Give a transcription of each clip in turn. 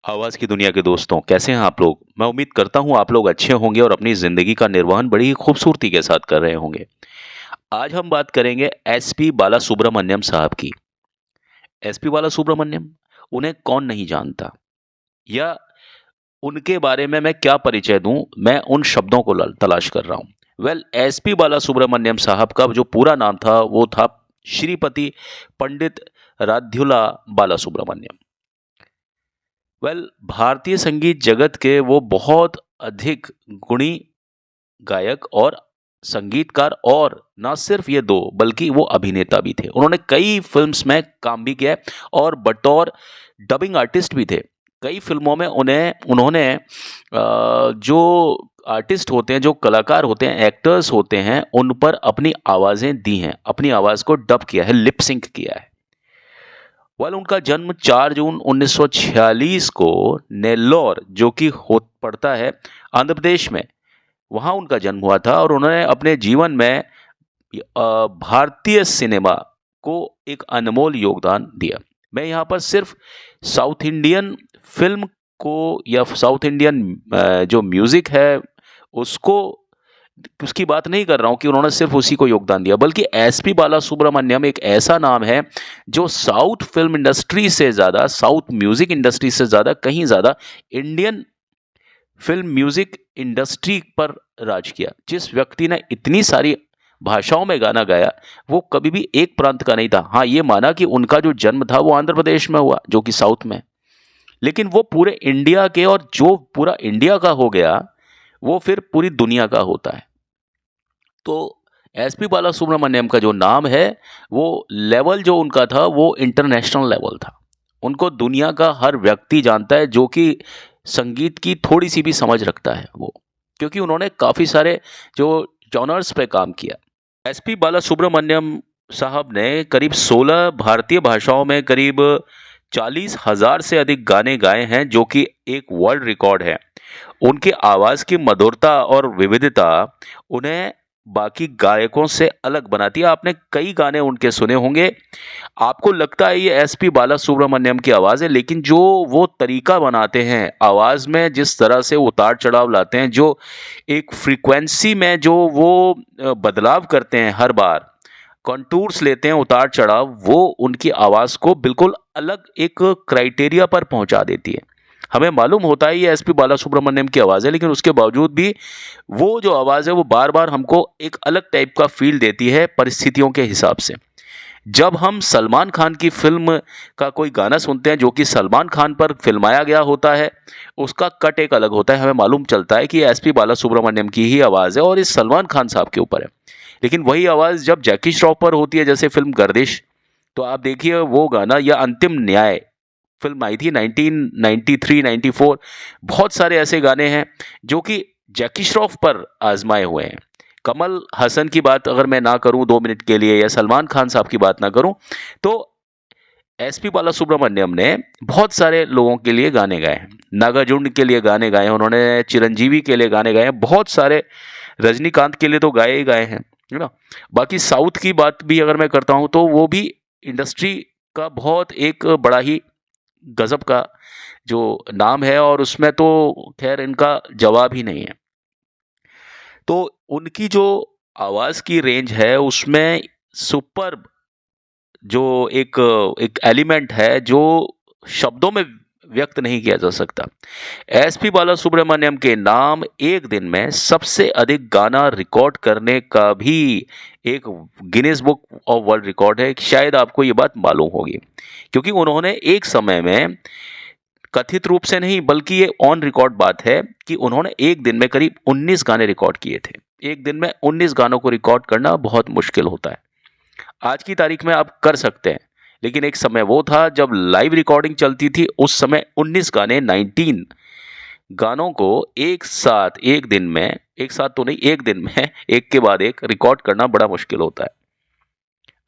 आवाज की दुनिया के दोस्तों, कैसे हैं आप लोग? मैं उम्मीद करता हूँ आप लोग अच्छे होंगे और अपनी ज़िंदगी का निर्वहन बड़ी ही खूबसूरती के साथ कर रहे होंगे। आज हम बात करेंगे एसपी बालासुब्रमण्यम साहब की। एसपी बालासुब्रमण्यम, उन्हें कौन नहीं जानता? या उनके बारे में मैं क्या परिचय दूँ, मैं उन शब्दों को ल तलाश कर रहा हूँ। एसपी बालासुब्रमण्यम साहब का जो पूरा नाम था, वो था श्रीपति पंडित राध्युला बालासुब्रमण्यम। भारतीय संगीत जगत के वो बहुत अधिक गुणी गायक और संगीतकार, और ना सिर्फ ये 2 बल्कि वो अभिनेता भी थे। उन्होंने कई फ़िल्म्स में काम भी किया है और बतौर डबिंग आर्टिस्ट भी थे। कई फ़िल्मों में उन्होंने जो आर्टिस्ट होते हैं, जो कलाकार होते हैं, एक्टर्स होते हैं, उन पर अपनी आवाज़ें दी हैं, अपनी आवाज़ को डब किया है, लिप सिंक किया है। उनका जन्म 4 जून 1946 को नेल्लौर, जो कि हो पड़ता है आंध्र प्रदेश में, वहाँ उनका जन्म हुआ था और उन्होंने अपने जीवन में भारतीय सिनेमा को एक अनमोल योगदान दिया। मैं यहाँ पर सिर्फ साउथ इंडियन फ़िल्म को या साउथ इंडियन जो म्यूज़िक है, उसको उसकी बात नहीं कर रहा हूँ कि उन्होंने सिर्फ उसी को योगदान दिया, बल्कि एसपी बालासुब्रमण्यम एक ऐसा नाम है जो साउथ फ़िल्म इंडस्ट्री से ज़्यादा, साउथ म्यूज़िक इंडस्ट्री से ज़्यादा, कहीं ज़्यादा इंडियन फ़िल्म म्यूज़िक इंडस्ट्री पर राज किया। जिस व्यक्ति ने इतनी सारी भाषाओं में गाना गाया, वो कभी भी एक प्रांत का नहीं था। हाँ, ये माना कि उनका जो जन्म था वो आंध्र प्रदेश में हुआ, जो कि साउथ में है। लेकिन वो पूरे इंडिया के, और जो पूरा इंडिया का हो गया, वो फिर पूरी दुनिया का होता है। तो एसपी बालासुब्रमण्यम का जो नाम है, वो लेवल जो उनका था, वो इंटरनेशनल लेवल था। उनको दुनिया का हर व्यक्ति जानता है, जो कि संगीत की थोड़ी-सी भी समझ रखता है वो। क्योंकि उन्होंने काफ़ी सारे जो जॉनर्स पे काम किया। एसपी बालासुब्रमण्यम साहब ने करीब 16 भारतीय भाषाओं में करीब 40,000 से अधिक गाने गाए हैं, जो कि एक वर्ल्ड रिकॉर्ड है। उनकी आवाज़ की मधुरता और विविधता उन्हें बाकी गायकों से अलग बनाती है। आपने कई गाने उनके सुने होंगे, आपको लगता है ये एसपी बालासुब्रमण्यम की आवाज़ है, लेकिन जो वो तरीका बनाते हैं, आवाज़ में जिस तरह से उतार-चढ़ाव लाते हैं, जो एक फ्रीक्वेंसी में जो वो बदलाव करते हैं हर बार, कॉन्टूर्स लेते हैं उतार-चढ़ाव, वो उनकी आवाज़ को बिल्कुल अलग एक क्राइटेरिया पर पहुँचा देती है। हमें मालूम होता है ये एसपी बालासुब्रमण्यम की आवाज़ है, लेकिन उसके बावजूद भी वो जो आवाज़ है, वो बार-बार हमको एक अलग टाइप का फ़ील देती है परिस्थितियों के हिसाब से। जब हम सलमान खान की फ़िल्म का कोई गाना सुनते हैं, जो कि सलमान खान पर फ़िल्माया गया होता है, उसका कट एक अलग होता है, हमें मालूम चलता है कि ये एसपी बालासुब्रमण्यम की ही आवाज़ है और ये सलमान खान साहब के ऊपर है। लेकिन वही आवाज़ जब जैकी श्रॉफ पर होती है, जैसे फ़िल्म गर्दिश, तो आप देखिए वो गाना, या अंतिम न्याय फ़िल्म आई थी 1993-94, बहुत सारे ऐसे गाने हैं जो कि जैकी श्रॉफ पर आज़माए हुए हैं। कमल हसन की बात अगर मैं ना करूँ 2 मिनट के लिए, या सलमान खान साहब की बात ना करूँ, तो एसपी बालासुब्रमण्यम ने बहुत सारे लोगों के लिए गाने गाए हैं। नागार्जुन के लिए गाने गाए हैं उन्होंने, चिरंजीवी के लिए गाने गाए हैं, बहुत सारे, रजनीकांत के लिए तो गाए ही गाए हैं, है ना? बाकी साउथ की बात भी अगर मैं करता हूँ, तो वो भी इंडस्ट्री का बहुत एक बड़ा ही गज़ब का जो नाम है, और उसमें तो ख़ैर इनका जवाब ही नहीं है। तो उनकी जो आवाज़ की रेंज है, उसमें सुपर्ब जो एक एक एलिमेंट है, जो शब्दों में व्यक्त नहीं किया जा सकता। एसपी बालासुब्रमण्यम के नाम एक दिन में सबसे अधिक गाना रिकॉर्ड करने का भी एक Guinness book of world record है। शायद आपको ये बात मालूम होगी, क्योंकि उन्होंने एक समय में, कथित रूप से नहीं बल्कि ये ऑन रिकॉर्ड बात है, कि उन्होंने एक दिन में करीब 19 गाने रिकॉर्ड किए थे। एक दिन में 19 गानों को रिकॉर्ड करना बहुत मुश्किल होता है। आज की तारीख में आप कर सकते हैं, लेकिन एक समय वो था जब लाइव रिकॉर्डिंग चलती थी, उस समय 19 गाने, 19 गानों को एक साथ एक दिन में, एक साथ तो नहीं, एक दिन में एक के बाद एक रिकॉर्ड करना बड़ा मुश्किल होता है।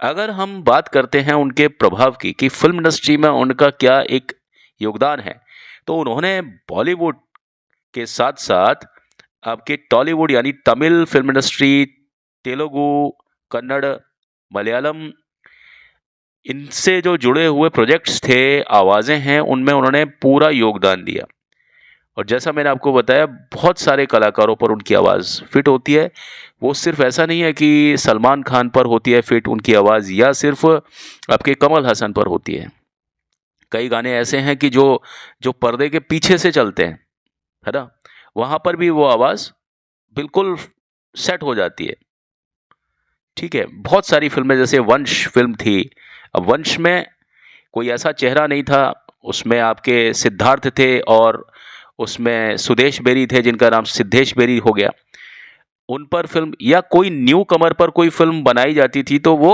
अगर हम बात करते हैं उनके प्रभाव की, कि फ़िल्म इंडस्ट्री में उनका क्या एक योगदान है, तो उन्होंने बॉलीवुड के साथ-साथ आपके टॉलीवुड यानी तमिल फ़िल्म इंडस्ट्री, तेलुगु, कन्नड़, मलयालम, इनसे जो जुड़े हुए प्रोजेक्ट्स थे, आवाज़ें हैं, उनमें उन्होंने पूरा योगदान दिया। और जैसा मैंने आपको बताया, बहुत सारे कलाकारों पर उनकी आवाज़ फिट होती है। वो सिर्फ़ ऐसा नहीं है कि सलमान खान पर होती है फिट उनकी आवाज़, या सिर्फ़ आपके कमल हसन पर होती है। कई गाने ऐसे हैं कि जो जो पर्दे के पीछे से चलते हैं, है ना? वहाँ पर भी वो आवाज़ बिल्कुल सेट हो जाती है। ठीक है? बहुत सारी फ़िल्में, जैसे वंश फ़िल्म थी। अब वंश में कोई ऐसा चेहरा नहीं था, उसमें आपके सिद्धार्थ थे और उसमें सुदेश बेरी थे, जिनका नाम सिद्धेश बेरी हो गया। उन पर फ़िल्म या कोई न्यू कमर पर कोई फ़िल्म बनाई जाती थी, तो वो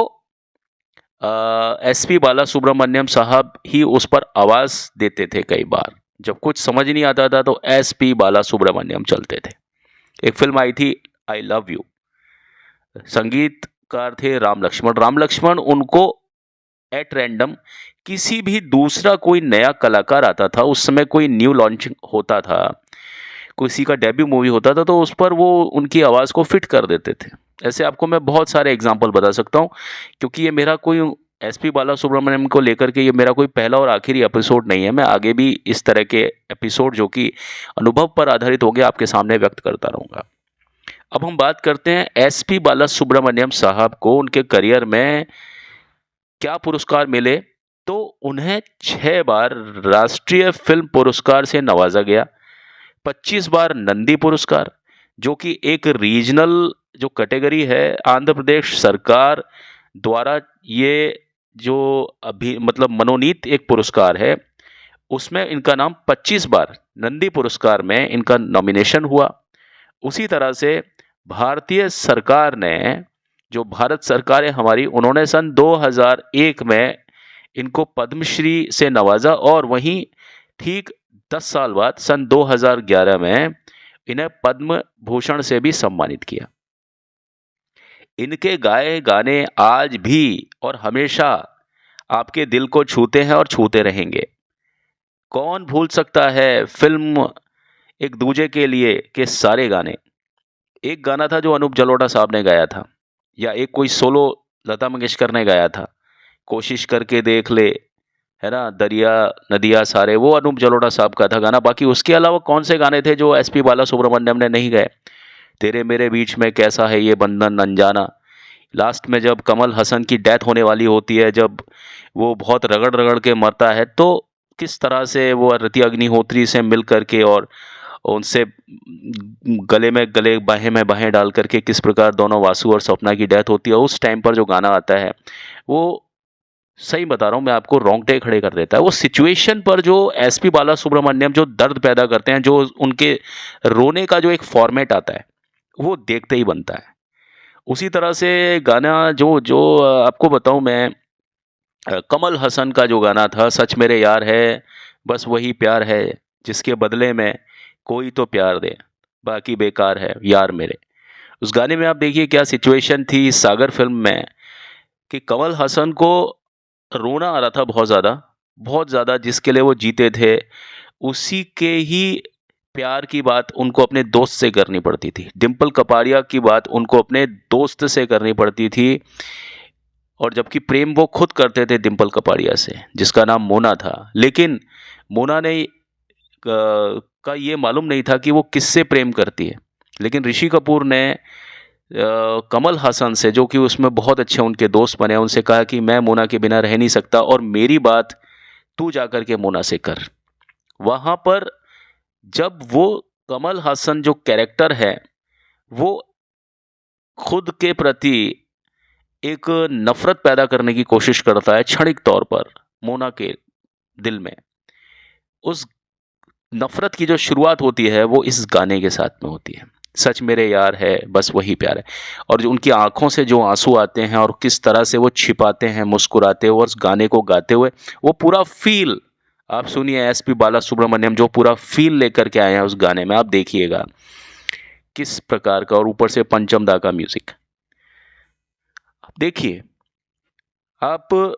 एसपी बालासुब्रमण्यम साहब ही उस पर आवाज़ देते थे कई बार। जब कुछ समझ नहीं आता था तो एसपी बालासुब्रमण्यम चलते थे। एक फ़िल्म आई थी, आई लव यू। संगीतकार थे राम लक्ष्मण। राम लक्ष्मण उनको एट रैंडम, किसी भी दूसरा कोई नया कलाकार आता था, उस समय कोई न्यू लॉन्चिंग होता था, किसी का डेब्यू मूवी होता था, तो उस पर वो उनकी आवाज़ को फिट कर देते थे। ऐसे आपको मैं बहुत सारे एग्जांपल बता सकता हूँ, क्योंकि ये मेरा कोई एसपी बालासुब्रमण्यम को लेकर के ये मेरा कोई पहला और आखिरी एपिसोड नहीं है। मैं आगे भी इस तरह के एपिसोड जो कि अनुभव पर आधारित होंगे आपके सामने व्यक्त करता रहूँगा। अब हम बात करते हैं एसपी बालासुब्रमण्यम साहब को उनके करियर में क्या पुरस्कार मिले। तो उन्हें 6 बार राष्ट्रीय फिल्म पुरस्कार से नवाजा गया, 25 बार नंदी पुरस्कार, जो कि एक रीजनल जो कैटेगरी है, आंध्र प्रदेश सरकार द्वारा ये जो अभी मतलब मनोनीत एक पुरस्कार है, उसमें इनका नाम 25 बार नंदी पुरस्कार में इनका नॉमिनेशन हुआ। उसी तरह से भारतीय सरकार ने, जो भारत सरकार है हमारी, उन्होंने सन 2001 में इनको पद्मश्री से नवाजा, और वहीं ठीक 10 साल बाद सन 2011 में इन्हें पद्म भूषण से भी सम्मानित किया। इनके गाए गाने आज भी और हमेशा आपके दिल को छूते हैं और छूते रहेंगे। कौन भूल सकता है फिल्म एक दूजे के लिए के सारे गाने। एक गाना था जो अनूप जलोटा साहब ने गाया था, या एक कोई सोलो लता मंगेशकर ने गाया था, कोशिश करके देख ले, है ना, दरिया नदियाँ सारे, वो अनूप जलोटा साहब का था गाना। बाकी उसके अलावा कौन से गाने थे जो एसपी बालासुब्रमण्यम ने नहीं गाए? तेरे मेरे बीच में कैसा है ये बंधन अनजाना। लास्ट में जब कमल हसन की डेथ होने वाली होती है, जब वो बहुत रगड़ रगड़ के मरता है, तो किस तरह से वो रति अग्निहोत्री से मिल करके और उनसे गले में गले, बाहें में बाहें डाल करके किस प्रकार दोनों वासु और सपना की डेथ होती है, उस टाइम पर जो गाना आता है, वो सही बता रहा हूँ मैं आपको, रोंगटे खड़े कर देता है। वो सिचुएशन पर जो एसपी बालासुब्रमण्यम जो दर्द पैदा करते हैं, जो उनके रोने का जो एक फॉर्मेट आता है, वो देखते ही बनता है। उसी तरह से गाना जो जो आपको बताऊं मैं, कमल हसन का जो गाना था, सच मेरे यार है, बस वही प्यार है, जिसके बदले में कोई तो प्यार दे, बाकी बेकार है यार मेरे। उस गाने में आप देखिए क्या सिचुएशन थी सागर फिल्म में, कि कमल हसन को रोना आ रहा था बहुत ज़्यादा, जिसके लिए वो जीते थे, उसी के ही प्यार की बात उनको अपने दोस्त से करनी पड़ती थी। डिम्पल कपाड़िया की बात उनको अपने दोस्त से करनी पड़ती थी, और जबकि प्रेम वो खुद करते थे डिम्पल कपाड़िया से, जिसका नाम मोना था। लेकिन मोना ने का ये मालूम नहीं था कि वो किससे प्रेम करती है। लेकिन ऋषि कपूर ने कमल हसन से, जो कि उसमें बहुत अच्छे उनके दोस्त बने, उनसे कहा कि मैं मोना के बिना रह नहीं सकता, और मेरी बात तू जाकर के मोना से कर। वहाँ पर जब वो कमल हसन जो कैरेक्टर है, वो खुद के प्रति एक नफ़रत पैदा करने की कोशिश करता है क्षणिक तौर पर मोना के दिल में। उस नफ़रत की जो शुरुआत होती है, वो इस गाने के साथ में होती है, सच मेरे यार है, बस वही प्यार है। और जो उनकी आँखों से जो आँसू आते हैं और किस तरह से वो छिपाते हैं मुस्कुराते हुए और उस गाने को गाते हुए, वो पूरा फ़ील आप सुनिए। एसपी बालासुब्रमण्यम जो पूरा फ़ील लेकर के आए हैं उस गाने में, आप देखिएगा किस प्रकार का, और ऊपर से पंचम दा का म्यूज़िक। देखिए, आप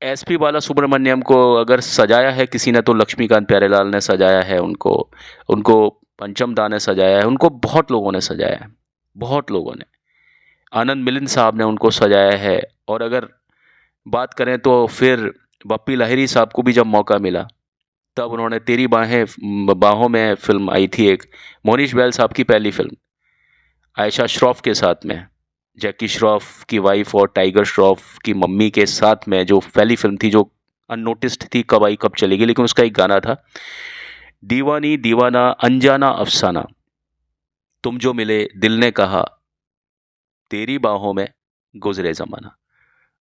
एसपी बालासुब्रमण्यम को अगर सजाया है किसी ने, तो लक्ष्मीकांत प्यारेलाल ने सजाया है उनको, उनको पंचम दा ने सजाया है, उनको बहुत लोगों ने सजाया है, बहुत लोगों ने। आनंद मिलिंद साहब ने उनको सजाया है। और अगर बात करें तो फिर बप्पी लाहिरी साहब को भी जब मौका मिला तब उन्होंने तेरी बाहों में फिल्म आई थी एक, मोनिश बैल साहब की पहली फिल्म, आयशा श्रॉफ के साथ में, जैकी श्रॉफ की वाइफ और टाइगर श्रॉफ की मम्मी के साथ में जो पहली फिल्म थी, जो अननोटिस्ड थी, कब आई कब चलेगी, लेकिन उसका एक गाना था, दीवानी दीवाना अनजाना अफसाना, तुम जो मिले दिल ने कहा, तेरी बाहों में गुजरे जमाना।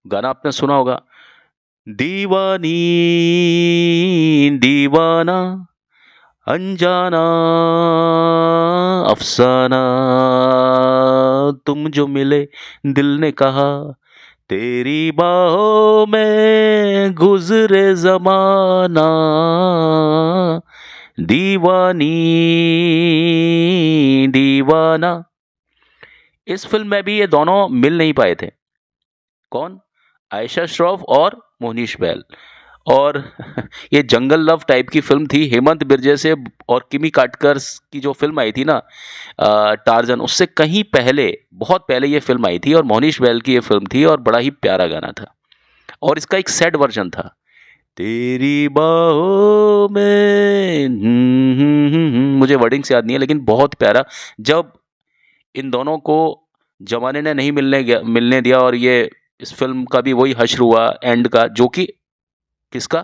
गाना आपने सुना होगा, दीवानी दीवाना अनजाना अफसाना, तुम जो मिले दिल ने कहा, तेरी बाहों में गुजरे जमाना, दीवानी दीवाना। इस फिल्म में भी ये दोनों मिल नहीं पाए थे। कौन? आयशा श्रॉफ और मोहनीश बैल। और ये जंगल लव टाइप की फिल्म थी, हेमंत बिरजे से और किमी काटकर की जो फिल्म आई थी ना, टार्जन, उससे कहीं पहले, बहुत पहले ये फिल्म आई थी और मोहनीश बैल की ये फिल्म थी और बड़ा ही प्यारा गाना था। और इसका एक सैड वर्जन था, तेरी बाहों में, मुझे वर्डिंग्स याद नहीं है लेकिन बहुत प्यारा। जब इन दोनों को जमाने ने नहीं मिलने दिया और ये इस फिल्म का भी वही हश्र हुआ एंड का, जो कि किसका,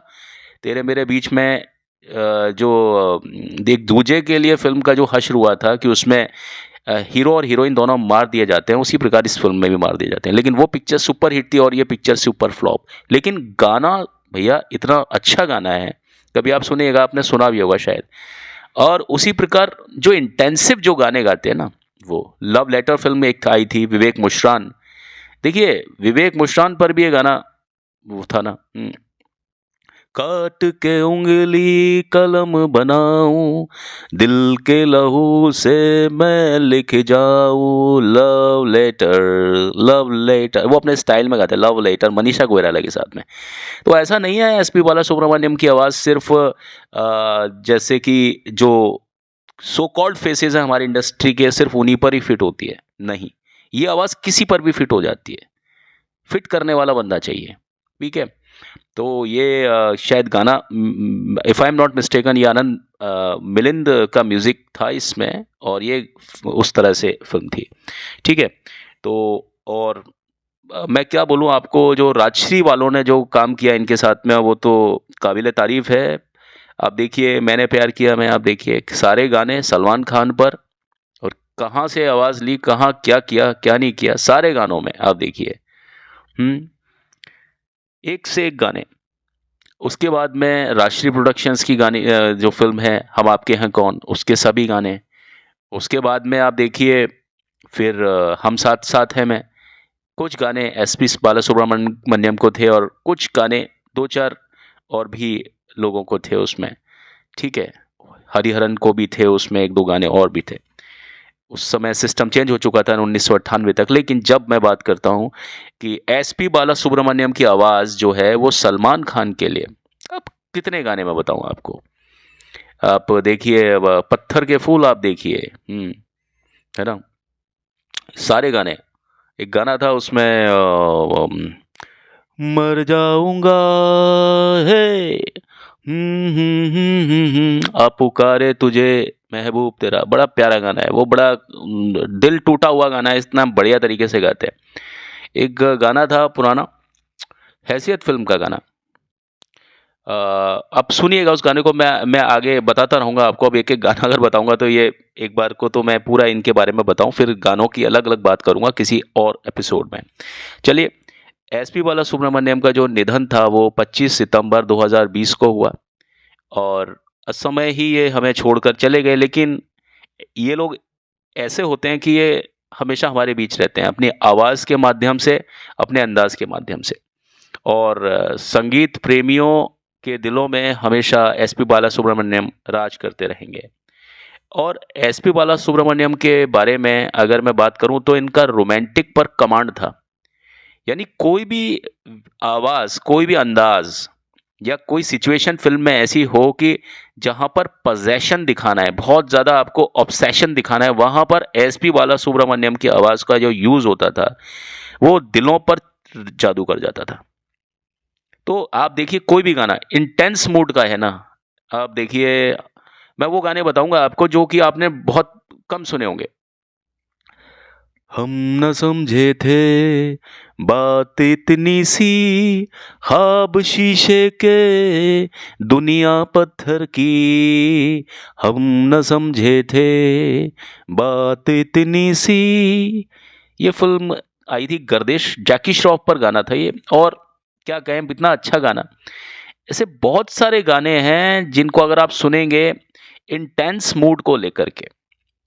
तेरे मेरे बीच में जो एक दूजे के लिए फिल्म का जो हश्र हुआ था कि उसमें हीरो और हीरोइन दोनों मार दिए जाते हैं, उसी प्रकार इस फिल्म में भी मार दिए जाते हैं। लेकिन वो पिक्चर सुपर हिट थी और ये पिक्चर सुपर फ्लॉप। लेकिन गाना भैया इतना अच्छा गाना है, कभी आप सुनिएगा, आपने सुना भी होगा शायद। और उसी प्रकार जो इंटेंसिव जो गाने गाते हैं ना, वो लव लेटर फिल्म में एक आई थी, विवेक मुश्रान, देखिए विवेक मुश्रान पर भी ये गाना वो था ना, काट के उंगली कलम बनाऊं, दिल के लहू से मैं लिख जाऊं, लव लेटर लव लेटर, वो अपने स्टाइल में गाते हैं, लव लेटर, मनीषा कोइराला के साथ में। तो ऐसा नहीं है एसपी बालासुब्रमण्यम की आवाज़ सिर्फ जैसे कि जो सो कॉल्ड फेसेस हैं हमारी इंडस्ट्री के, सिर्फ उन्हीं पर ही फिट होती है, नहीं, ये आवाज़ किसी पर भी फिट हो जाती है, फिट करने वाला बंदा चाहिए, ठीक है। तो ये शायद गाना, if I am not mistaken, ये आनंद मिलिंद का म्यूज़िक था इसमें, और ये उस तरह से फिल्म थी, ठीक है। तो और मैं क्या बोलूँ आपको, जो राजश्री वालों ने जो काम किया इनके साथ में, वो तो काबिल तारीफ़ है। आप देखिए, मैंने प्यार किया मैं, आप देखिए सारे गाने सलमान खान पर, और कहाँ से आवाज़ ली, कहाँ क्या किया क्या नहीं किया, सारे गानों में आप देखिए, एक से एक गाने। उसके बाद में राजश्री प्रोडक्शंस की गाने, जो फिल्म है हम आपके हैं कौन, उसके सभी गाने। उसके बाद में आप देखिए फिर हम साथ साथ हैं में, कुछ गाने एसपी बालासुब्रमण्यम को थे और कुछ गाने दो चार और भी लोगों को थे उसमें, ठीक है। हरिहरन को भी थे उसमें, एक दो गाने और भी थे। उस समय सिस्टम चेंज हो चुका था 1998 तक। लेकिन जब मैं बात करता हूँ कि एसपी बालासुब्रमण्यम की आवाज़ जो है वो सलमान खान के लिए, अब कितने गाने मैं बताऊँ आपको, आप देखिए, अब पत्थर के फूल आप देखिए, है ना, सारे गाने। एक गाना था उसमें, मर जाऊंगा है, आप पुकारे तुझे महबूब तेरा, बड़ा प्यारा गाना है वो, बड़ा दिल टूटा हुआ गाना है, इतना बढ़िया तरीके से गाते हैं। एक गाना था पुराना, हैसियत फिल्म का गाना, आप सुनिएगा उस गाने को, मैं आगे बताता रहूँगा आपको। अब एक एक गाना अगर बताऊँगा तो ये एक बार को तो मैं पूरा इनके बारे में बताऊँ, फिर गानों की अलग अलग बात करूँगा किसी और एपिसोड में। चलिए, एसपी बालासुब्रमण्यम का जो निधन था वो 25 सितंबर 2020 को हुआ, और असमय ही ये हमें छोड़कर चले गए। लेकिन ये लोग ऐसे होते हैं कि ये हमेशा हमारे बीच रहते हैं, अपनी आवाज़ के माध्यम से, अपने अंदाज के माध्यम से, और संगीत प्रेमियों के दिलों में हमेशा एसपी बालासुब्रमण्यम राज करते रहेंगे। और एसपी बालासुब्रमण्यम के बारे में अगर मैं बात करूं तो इनका रोमांटिक पर कमांड था, यानी कोई भी आवाज़, कोई भी अंदाज या कोई सिचुएशन फिल्म में ऐसी हो कि जहां पर पजेशन दिखाना है, बहुत ज़्यादा आपको ऑब्सेशन दिखाना है, वहां पर एसपी बालासुब्रमण्यम की आवाज़ का जो यूज़ होता था वो दिलों पर जादू कर जाता था। तो आप देखिए कोई भी गाना इंटेंस मूड का है ना, आप देखिए मैं वो गाने बताऊँगा आपको जो कि आपने बहुत कम सुने होंगे। हम न समझे थे बात इतनी सी, ख्वाब शीशे के दुनिया पत्थर की, हम न समझे थे बात इतनी सी। ये फिल्म आई थी गर्दिश, जैकी श्रॉफ पर गाना था ये, और क्या कहें इतना अच्छा गाना। ऐसे बहुत सारे गाने हैं जिनको अगर आप सुनेंगे इंटेंस मूड को लेकर के,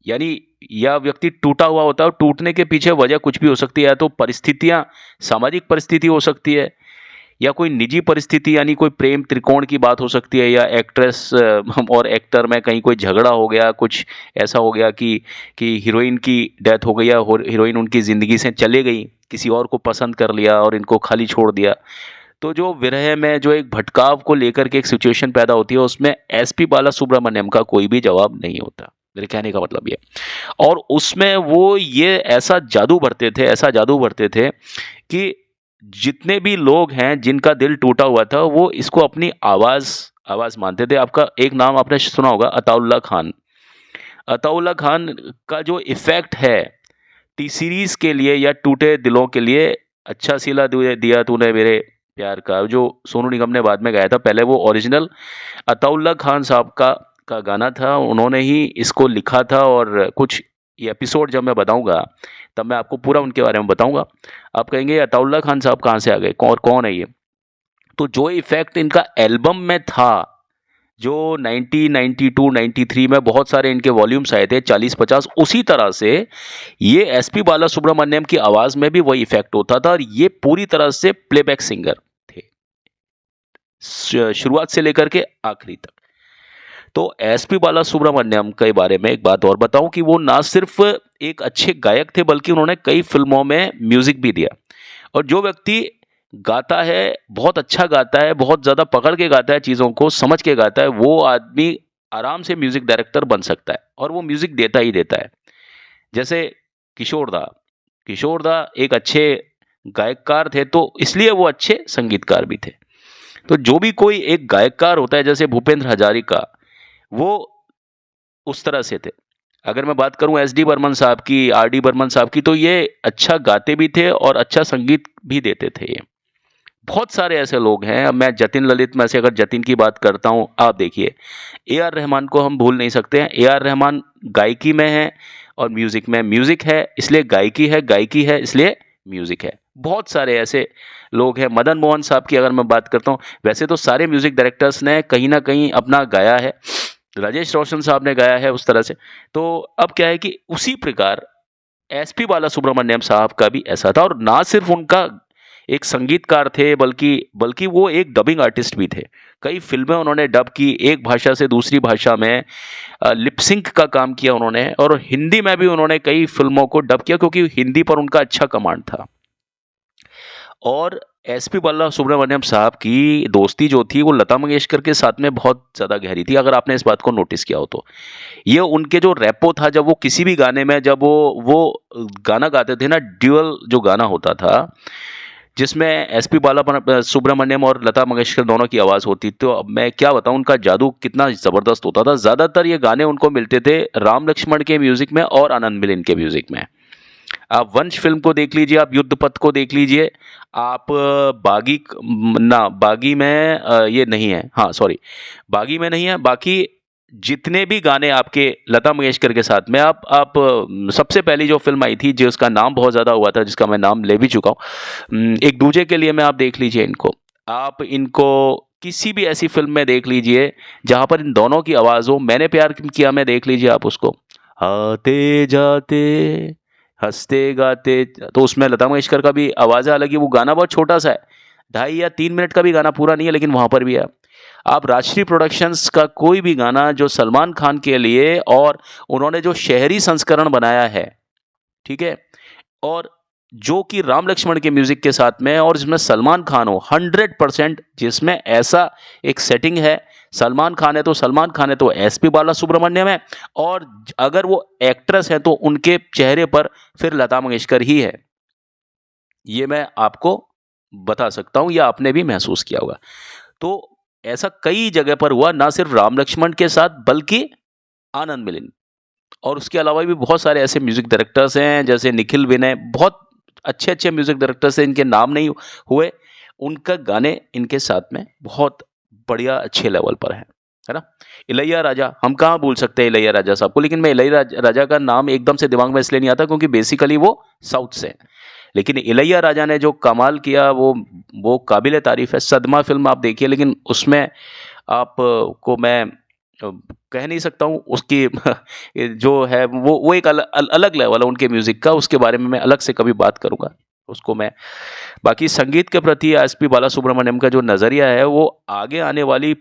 यानी या व्यक्ति टूटा हुआ होता है और टूटने के पीछे वजह कुछ भी हो सकती है, या तो परिस्थितियाँ, सामाजिक परिस्थिति हो सकती है, या कोई निजी परिस्थिति यानी कोई प्रेम त्रिकोण की बात हो सकती है, या एक्ट्रेस और एक्टर में कहीं कोई झगड़ा हो गया, कुछ ऐसा हो गया कि हीरोइन की डेथ हो गई या हीरोइन उनकी ज़िंदगी से चले गई, किसी और को पसंद कर लिया और इनको खाली छोड़ दिया। तो जो विरह में जो एक भटकाव को लेकर के एक सिचुएशन पैदा होती है, उसमें एसपी बालासुब्रमण्यम का कोई भी जवाब नहीं होता। मेरे कहने का मतलब ये, और उसमें वो ये ऐसा जादू भरते थे, ऐसा जादू भरते थे कि जितने भी लोग हैं जिनका दिल टूटा हुआ था वो इसको अपनी आवाज़ आवाज़ मानते थे। आपका एक नाम आपने सुना होगा, अताउल्ला खान। अताउल्ला खान का जो इफ़ेक्ट है टी सीरीज़ के लिए या टूटे दिलों के लिए, अच्छा सिला दिया तूने मेरे प्यार का, जो सोनू निगम ने बाद में गाया था, पहले वो ओरिजिनल अताउल्ला खान साहब का गाना था, उन्होंने ही इसको लिखा था। और कुछ ये एपिसोड जब मैं बताऊंगा तब मैं आपको पूरा उनके बारे में बताऊंगा। आप कहेंगे अताउल्ला खान साहब कहाँ से आ गए, कौन कौन है ये? तो जो इफेक्ट इनका एल्बम में था, जो 1992 93 में बहुत सारे इनके वॉल्यूम्स आए थे 40-50, उसी तरह से ये एसपी बालासुब्रमण्यम की आवाज़ में भी वही इफेक्ट होता था, और ये पूरी तरह से प्लेबैक सिंगर थे शुरुआत से लेकर के आखिरी तक। तो एसपी बालासुब्रमण्यम के बारे में एक बात और बताऊं कि वो ना सिर्फ एक अच्छे गायक थे बल्कि उन्होंने कई फिल्मों में म्यूजिक भी दिया। और जो व्यक्ति गाता है, बहुत अच्छा गाता है, बहुत ज़्यादा पकड़ के गाता है, चीज़ों को समझ के गाता है, वो आदमी आराम से म्यूजिक डायरेक्टर बन सकता है, और वो म्यूजिक देता ही देता है। जैसे किशोर दा, किशोर दा एक अच्छे गायककार थे, तो इसलिए वो अच्छे संगीतकार भी थे। तो जो भी कोई एक गायककार होता है, जैसे भूपेंद्र हजारिका, वो उस तरह से थे। अगर मैं बात करूं एस डी बर्मन साहब की, आर डी बर्मन साहब की, तो ये अच्छा गाते भी थे और अच्छा संगीत भी देते थे ये। बहुत सारे ऐसे लोग हैं। अब मैं जतिन ललित में से अगर जतिन की बात करता हूं, आप देखिए ए आर रहमान को हम भूल नहीं सकते हैं। ए आर रहमान गायकी में है और म्यूजिक में, म्यूजिक है इसलिए गायकी है, गायकी है इसलिए म्यूजिक है। बहुत सारे ऐसे लोग हैं। मदन मोहन साहब की अगर मैं बात करता हूँ, वैसे तो सारे म्यूजिक डायरेक्टर्स ने कहीं ना कहीं अपना गाया है, राजेश रोशन साहब ने गाया है उस तरह से। तो अब क्या है कि उसी प्रकार एसपी बालासुब्रमण्यम साहब का भी ऐसा था, और ना सिर्फ उनका एक संगीतकार थे बल्कि बल्कि वो एक डबिंग आर्टिस्ट भी थे। कई फिल्में उन्होंने डब की, एक भाषा से दूसरी भाषा में लिपसिंक का काम किया उन्होंने, और हिंदी में भी उन्होंने कई फिल्मों को डब किया क्योंकि हिंदी पर उनका अच्छा कमांड था। और एसपी बालासुब्रमण्यम साहब की दोस्ती जो थी वो लता मंगेशकर के साथ में बहुत ज़्यादा गहरी थी, अगर आपने इस बात को नोटिस किया हो तो। ये उनके जो रैपो था, जब वो किसी भी गाने में, जब वो गाना गाते थे ना, ड्यूअल जो गाना होता था जिसमें एसपी बाला सुब्रमण्यम और लता मंगेशकर दोनों की आवाज़ होती, तो अब मैं क्या बताऊं उनका जादू कितना ज़बरदस्त होता था। ज़्यादातर ये गाने उनको मिलते थे राम लक्ष्मण के म्यूज़िक में और आनंद मिलिन के म्यूज़िक में। आप वंश फिल्म को देख लीजिए, आप युद्ध पथ को देख लीजिए, आप बागी में ये नहीं है, हाँ सॉरी, बागी में नहीं है, बाकी जितने भी गाने आपके लता मंगेशकर के साथ में, आप सबसे पहली जो फिल्म आई थी जिसका नाम बहुत ज़्यादा हुआ था, जिसका मैं नाम ले भी चुका हूँ, एक दूजे के लिए में, आप देख लीजिए इनको, आप इनको किसी भी ऐसी फिल्म में देख लीजिए जहाँ पर इन दोनों की आवाज़ हो। मैंने प्यार किया में देख लीजिए आप उसको, आते जाते हंसते गाते, तो उसमें लता मंगेशकर का भी आवाज़ है, हालांकि वो गाना बहुत छोटा सा है, 2.5 या 3 मिनट का भी गाना पूरा नहीं है, लेकिन वहाँ पर भी है। आप राजश्री प्रोडक्शंस का कोई भी गाना जो सलमान खान के लिए, और उन्होंने जो शहरी संस्करण बनाया है, ठीक है, और जो कि राम लक्ष्मण के म्यूजिक के साथ में, और जिसमें सलमान खान हो 100%, जिसमें ऐसा एक सेटिंग है, सलमान खान है तो सलमान खान है, तो एसपी बालासुब्रमण्यम है, और अगर वो एक्ट्रेस है तो उनके चेहरे पर फिर लता मंगेशकर ही है। ये मैं आपको बता सकता हूँ या आपने भी महसूस किया होगा। तो ऐसा कई जगह पर हुआ, ना सिर्फ राम लक्ष्मण के साथ बल्कि आनंद मिलिंद और उसके अलावा भी बहुत सारे ऐसे म्यूजिक डायरेक्टर्स हैं जैसे निखिल विनय, बहुत अच्छे-अच्छे म्यूजिक डायरेक्टर्स हैं, इनके नाम नहीं हुए, उनका गाने इनके साथ में बहुत बढ़िया अच्छे लेवल पर हैं, है ना? इलैया राजा, हम कहाँ भूल सकते हैं इलैया राजा साहब को, लेकिन मैं इलैया राजा का नाम एकदम से दिमाग में इसलिए नहीं आता क्योंकि बेसिकली वो साउथ से हैं। लेकिन इलैया राजा ने जो कमाल किया वो काबिल तारीफ है। सदमा फिल्म आप देखिए, लेकिन उसमें आप को मैं कह नहीं सकता हूँ उसकी जो है वो एक अलग लेवल है उनके म्यूजिक का, उसके बारे में मैं अलग से कभी बात करूंगा उसको मैं। बाकी संगीत के प्रति एसपी बालासुब्रमण्यम का जो नजरिया है वो आगे आने वाली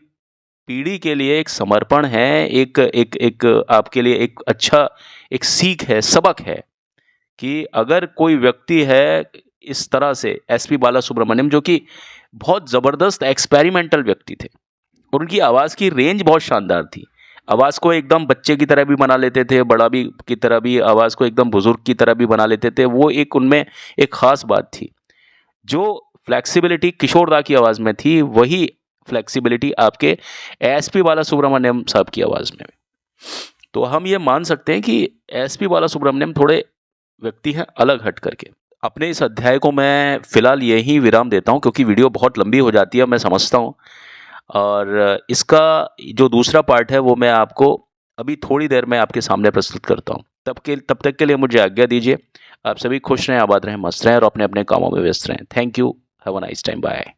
पीढ़ी के लिए एक समर्पण है, एक एक एक आपके लिए एक अच्छा एक सीख है, सबक है कि अगर कोई व्यक्ति है इस तरह से, एसपी बालासुब्रमण्यम जो कि बहुत जबरदस्त एक्सपेरिमेंटल व्यक्ति थे और उनकी आवाज की रेंज बहुत शानदार थी। आवाज को एकदम बच्चे की तरह भी बना लेते थे, बड़ा भी की तरह भी, आवाज को एकदम बुजुर्ग की तरह भी बना लेते थे। वो एक उनमें एक खास बात थी। जो फ्लेक्सिबिलिटी किशोर दा की आवाज में थी, वही फ्लेक्सिबिलिटी आपके एसपी बालासुब्रमण्यम साहब की आवाज में। तो हम ये मान सकते हैं कि एसपी बालासुब्रमण्यम थोड़े व्यक्ति हैं अलग हट करके। अपने इस अध्याय को मैं फिलहाल यही विराम देता हूँ क्योंकि वीडियो बहुत लंबी हो जाती है, मैं समझता हूँ। और इसका जो दूसरा पार्ट है वो मैं आपको अभी थोड़ी देर में आपके सामने प्रस्तुत करता हूँ। तब तक के लिए मुझे आज्ञा दीजिए। आप सभी खुश रहें, आबाद रहें, मस्त रहें और अपने अपने कामों में व्यस्त रहें। Thank you. Have a nice time. Bye.